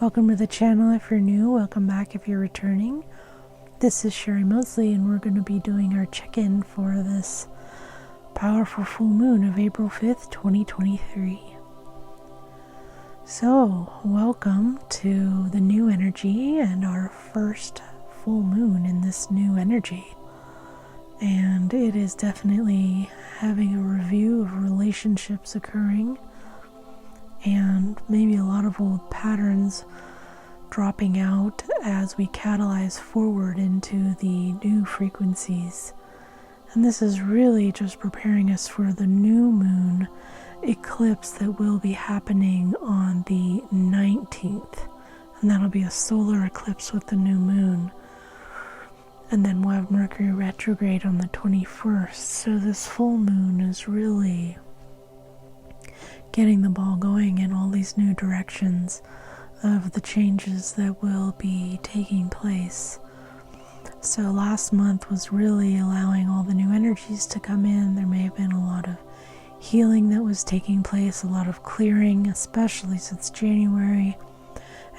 Welcome to the channel if you're new, welcome back if you're returning. This is Mosley and we're going to be doing our check-in for this powerful full moon of April 5th, 2023. So, welcome to the new energy and our first full moon in this new energy. And it is definitely having a review of relationships occurring, and maybe a lot of old patterns dropping out as we catalyze forward into the new frequencies. And this is really just preparing us for the new moon eclipse that will be happening on the 19th. And that'll be a solar eclipse with the new moon. And then we'll have Mercury retrograde on the 21st. So this full moon is really getting the ball going in all these new directions of the changes that will be taking place. So last month was really allowing all the new energies to come in. There may have been a lot of healing that was taking place, a lot of clearing, especially since January.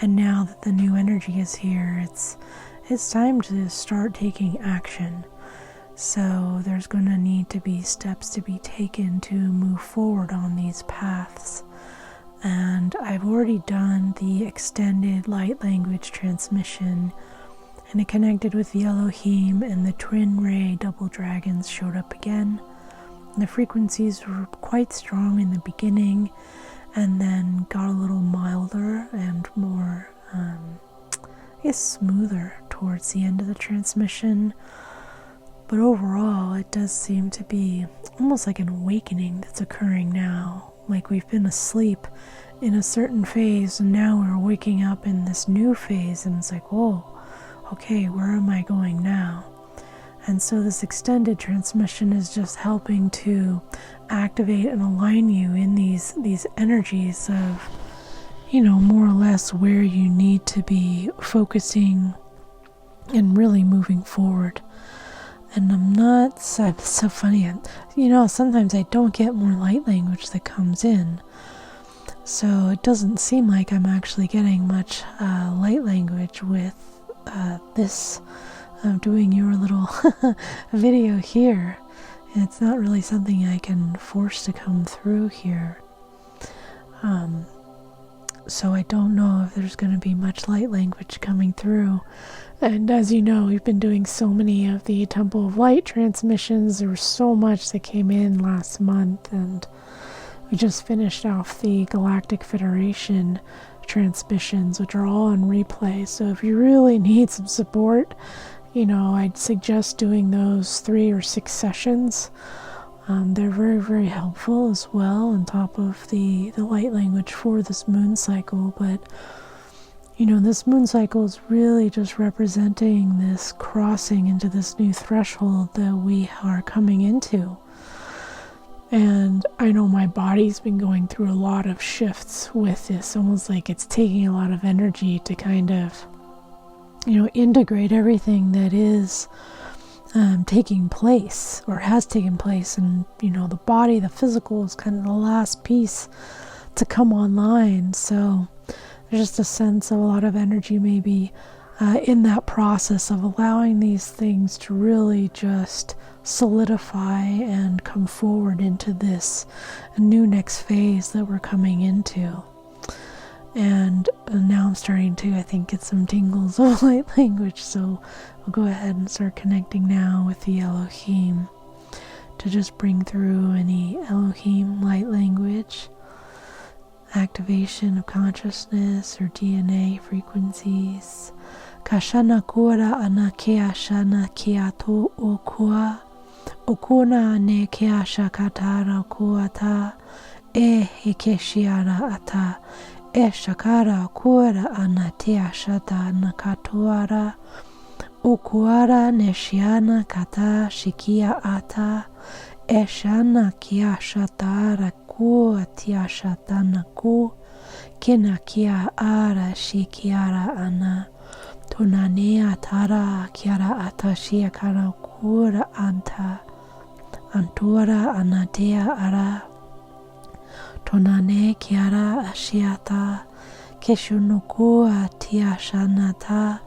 And now that the new energy is here, it's time to start taking action. So there's going to need to be steps to be taken to move forward on these paths. And I've already done the extended light language transmission, and it connected with the Elohim, and the twin ray double dragons showed up again. And the frequencies were quite strong in the beginning, and then got a little milder and more, smoother towards the end of the transmission. But overall, it does seem to be almost like an awakening that's occurring now. Like we've been asleep in a certain phase, and now we're waking up in this new phase, and it's like, whoa, okay, where am I going now? And so this extended transmission is just helping to activate and align you in these energies of, more or less where you need to be focusing and really moving forward. And it's so funny, sometimes I don't get more light language that comes in. So it doesn't seem like I'm actually getting much light language with this doing your little video here. And it's not really something I can force to come through here. So I don't know if there's going to be much light language coming through. And as you know, we've been doing so many of the Temple of Light transmissions. There was so much that came in last month, and we just finished off the Galactic Federation transmissions, which are all on replay. So if you really need some support, I'd suggest doing those 3 or 6 sessions. They're very, very helpful as well, on top of the light language for this moon cycle. But this moon cycle is really just representing this crossing into this new threshold that we are coming into. And I know my body's been going through a lot of shifts with this, almost like it's taking a lot of energy to kind of, integrate everything that is taking place or has taken place. And, the body, the physical is kind of the last piece to come online. So there's just a sense of a lot of energy maybe in that process of allowing these things to really just solidify and come forward into this new next phase that we're coming into. And now I'm starting to, I think, get some tingles of light language, so I'll go ahead and start connecting now with the Elohim to just bring through any Elohim light language, activation of consciousness or DNA frequencies. Kashana kura anakea shana kiato okua okuna ne kea shakatara kuata e hikeshiara ata e shakara kura anatea shata nakatuara okuara ne shiana kata shikia ata e shana kia shatara kua tia shatana ku kina kia ara shikiara ana Tonanea tara kiara atashia kara kura anta antura anatea ara Tonane kiara ashiata Keshonokoa tia shanata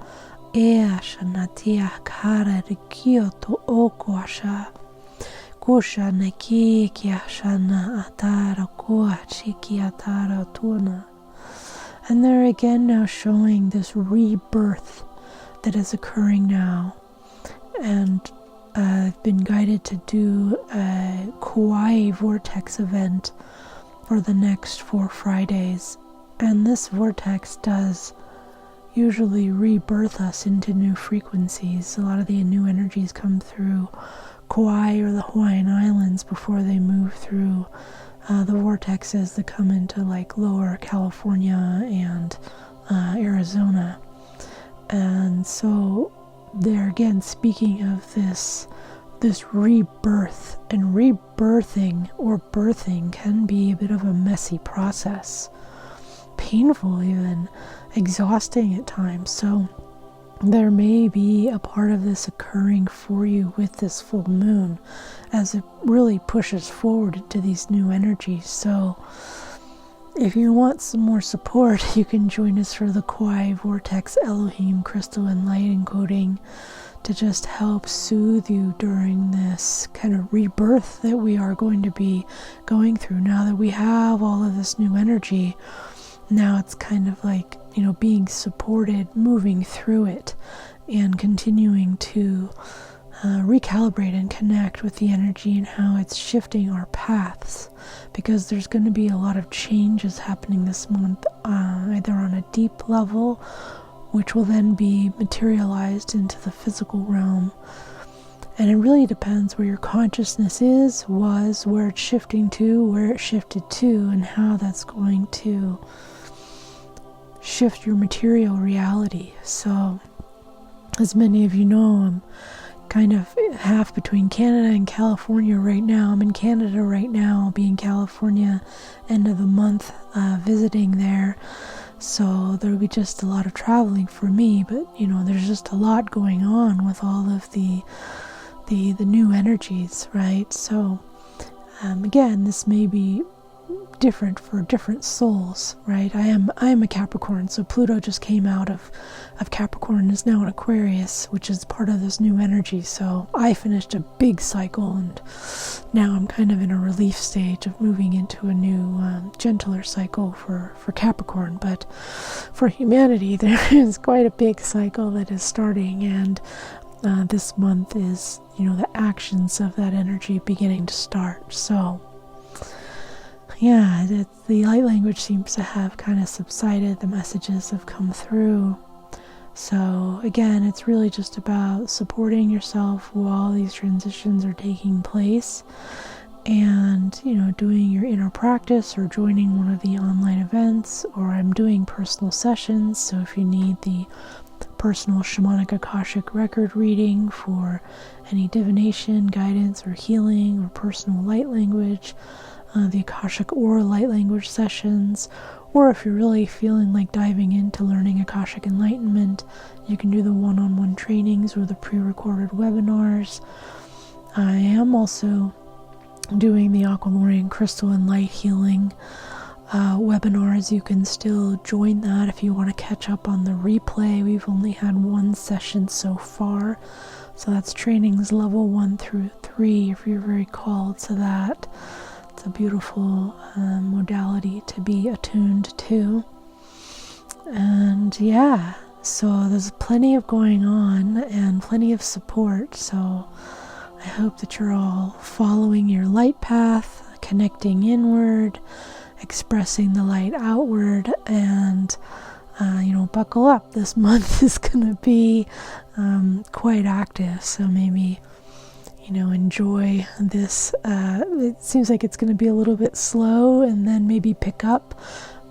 ea shanatia kara rikio to okwasha. Kusha neki kia shana atara koa chiki atara tuna. And they're again now showing this rebirth that is occurring now. And I've been guided to do a Kauai Vortex event for the next 4 Fridays. And this vortex does usually rebirth us into new frequencies. A lot of the new energies come through Kauai or the Hawaiian Islands before they move through the vortexes that come into like lower California and Arizona. And so they're again speaking of this rebirth, and rebirthing or birthing can be a bit of a messy process, painful even, exhausting at times. So there may be a part of this occurring for you with this full moon as it really pushes forward into these new energies. So if you want some more support, you can join us for the Kauai Vortex Elohim Crystalline Light Encoding to just help soothe you during this kind of rebirth that we are going to be going through. Now that we have all of this new energy, now it's kind of like, being supported, moving through it, and continuing to recalibrate and connect with the energy and how it's shifting our paths, because there's going to be a lot of changes happening this month, either on a deep level, which will then be materialized into the physical realm. And it really depends where your consciousness was, where it's shifting to, where it shifted to, and how that's going to shift your material reality. So, as many of you know, I'm kind of half between Canada and California right now. I'm in Canada right now. I'll be in California end of the month, visiting there. So there'll be just a lot of traveling for me, but there's just a lot going on with all of the new energies, right? So again, this may be different for different souls, right? I am a Capricorn, so Pluto just came out of Capricorn and is now in Aquarius, which is part of this new energy. So I finished a big cycle, and now I'm kind of in a relief stage of moving into a new gentler cycle for Capricorn. But for humanity, there is quite a big cycle that is starting, and this month is the actions of that energy beginning to start. So yeah, the light language seems to have kind of subsided. The messages have come through. So again, it's really just about supporting yourself while these transitions are taking place, and doing your inner practice or joining one of the online events, or I'm doing personal sessions. So if you need the personal Shamanic Akashic Record reading for any divination, guidance, or healing, or personal light language, the Akashic or light language sessions, or if you're really feeling like diving into learning Akashic Enlightenment, you can do the one-on-one trainings or the pre-recorded webinars. I am also doing the Aqualorian Crystalline Light Healing webinars. You can still join that if you want to catch up on the replay. We've only had one session so far, so that's trainings level 1 through 3 if you're very called to that. It's a beautiful modality to be attuned to. And yeah, so there's plenty of going on and plenty of support. So I hope that you're all following your light path, connecting inward, expressing the light outward, and buckle up. This month is going to be quite active, so maybe enjoy this. It seems like it's going to be a little bit slow and then maybe pick up,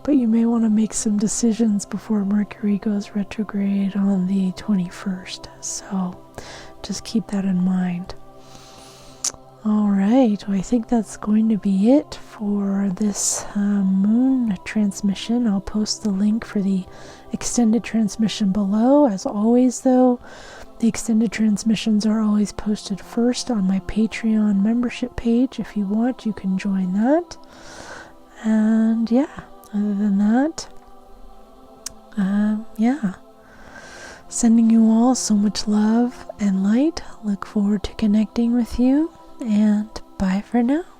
but you may want to make some decisions before Mercury goes retrograde on the 21st. So just keep that in mind. All right, well, I think that's going to be it for this moon transmission. I'll post the link for the extended transmission below. As always, though, the extended transmissions are always posted first on my Patreon membership page. If you want, you can join that. And yeah, other than that, yeah. Sending you all so much love and light. Look forward to connecting with you, and bye for now.